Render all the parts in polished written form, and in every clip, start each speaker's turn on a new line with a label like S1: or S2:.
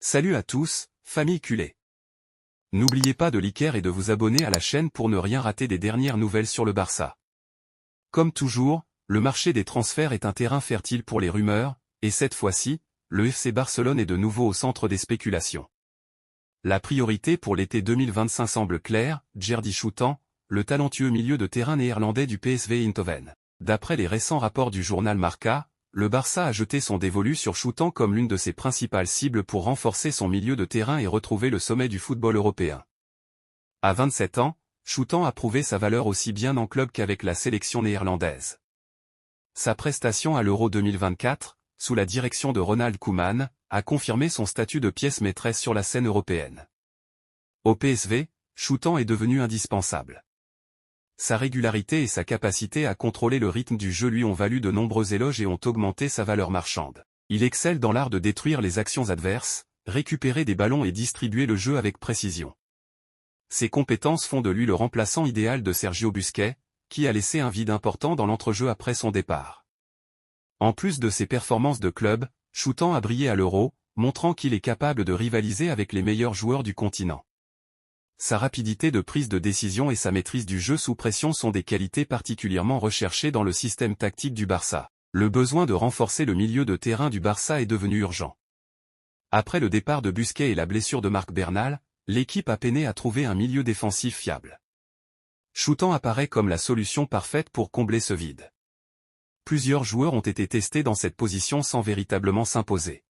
S1: Salut à tous, famille culée. N'oubliez pas de liker et de vous abonner à la chaîne pour ne rien rater des dernières nouvelles sur le Barça. Comme toujours, le marché des transferts est un terrain fertile pour les rumeurs, et cette fois-ci, le FC Barcelone est de nouveau au centre des spéculations. La priorité pour l'été 2025 semble claire, Djerdje Choutang, le talentueux milieu de terrain néerlandais du PSV Eindhoven. D'après les récents rapports du journal Marca, le Barça a jeté son dévolu sur Choutang comme l'une de ses principales cibles pour renforcer son milieu de terrain et retrouver le sommet du football européen. À 27 ans, Choutang a prouvé sa valeur aussi bien en club qu'avec la sélection néerlandaise. Sa prestation à l'Euro 2024, sous la direction de Ronald Koeman, a confirmé son statut de pièce maîtresse sur la scène européenne. Au PSV, Choutang est devenu indispensable. Sa régularité et sa capacité à contrôler le rythme du jeu lui ont valu de nombreux éloges et ont augmenté sa valeur marchande. Il excelle dans l'art de détruire les actions adverses, récupérer des ballons et distribuer le jeu avec précision. Ses compétences font de lui le remplaçant idéal de Sergio Busquets, qui a laissé un vide important dans l'entrejeu après son départ. En plus de ses performances de club, Choutang a brillé à l'Euro, montrant qu'il est capable de rivaliser avec les meilleurs joueurs du continent. Sa rapidité de prise de décision et sa maîtrise du jeu sous pression sont des qualités particulièrement recherchées dans le système tactique du Barça. Le besoin de renforcer le milieu de terrain du Barça est devenu urgent. Après le départ de Busquets et la blessure de Marc Bernal, l'équipe a peiné à trouver un milieu défensif fiable. Choutang apparaît comme la solution parfaite pour combler ce vide. Plusieurs joueurs ont été testés dans cette position sans véritablement s'imposer.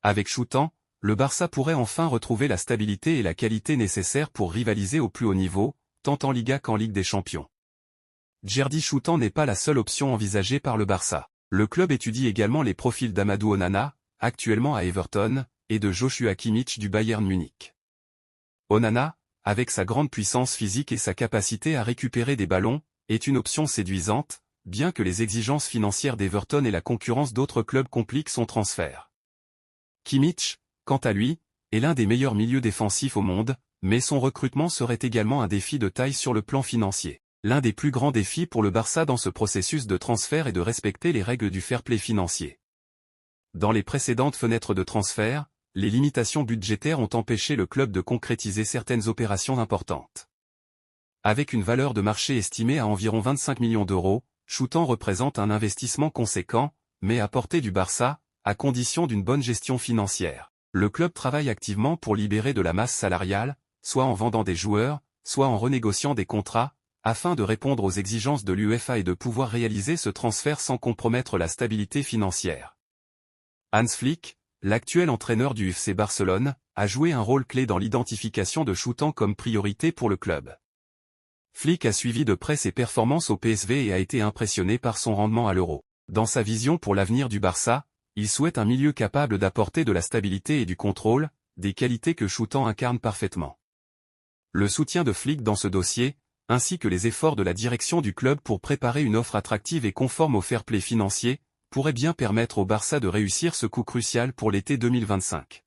S1: Avec Choutang, le Barça pourrait enfin retrouver la stabilité et la qualité nécessaires pour rivaliser au plus haut niveau, tant en Liga qu'en Ligue des Champions. Djerdje Choutang n'est pas la seule option envisagée par le Barça. Le club étudie également les profils d'Amadou Onana, actuellement à Everton, et de Joshua Kimmich du Bayern Munich. Onana, avec sa grande puissance physique et sa capacité à récupérer des ballons, est une option séduisante, bien que les exigences financières d'Everton et la concurrence d'autres clubs compliquent son transfert. Kimmich, quant à lui, est l'un des meilleurs milieux défensifs au monde, mais son recrutement serait également un défi de taille sur le plan financier. L'un des plus grands défis pour le Barça dans ce processus de transfert est de respecter les règles du fair play financier. Dans les précédentes fenêtres de transfert, les limitations budgétaires ont empêché le club de concrétiser certaines opérations importantes. Avec une valeur de marché estimée à environ 25 millions d'euros, Choutang représente un investissement conséquent, mais à portée du Barça, à condition d'une bonne gestion financière. Le club travaille activement pour libérer de la masse salariale, soit en vendant des joueurs, soit en renégociant des contrats, afin de répondre aux exigences de l'UEFA et de pouvoir réaliser ce transfert sans compromettre la stabilité financière. Hans Flick, l'actuel entraîneur du FC Barcelone, a joué un rôle clé dans l'identification de Choutang comme priorité pour le club. Flick a suivi de près ses performances au PSV et a été impressionné par son rendement à l'Euro. Dans sa vision pour l'avenir du Barça, il souhaite un milieu capable d'apporter de la stabilité et du contrôle, des qualités que Choutang incarne parfaitement. Le soutien de Flick dans ce dossier, ainsi que les efforts de la direction du club pour préparer une offre attractive et conforme au fair play financier, pourraient bien permettre au Barça de réussir ce coup crucial pour l'été 2025.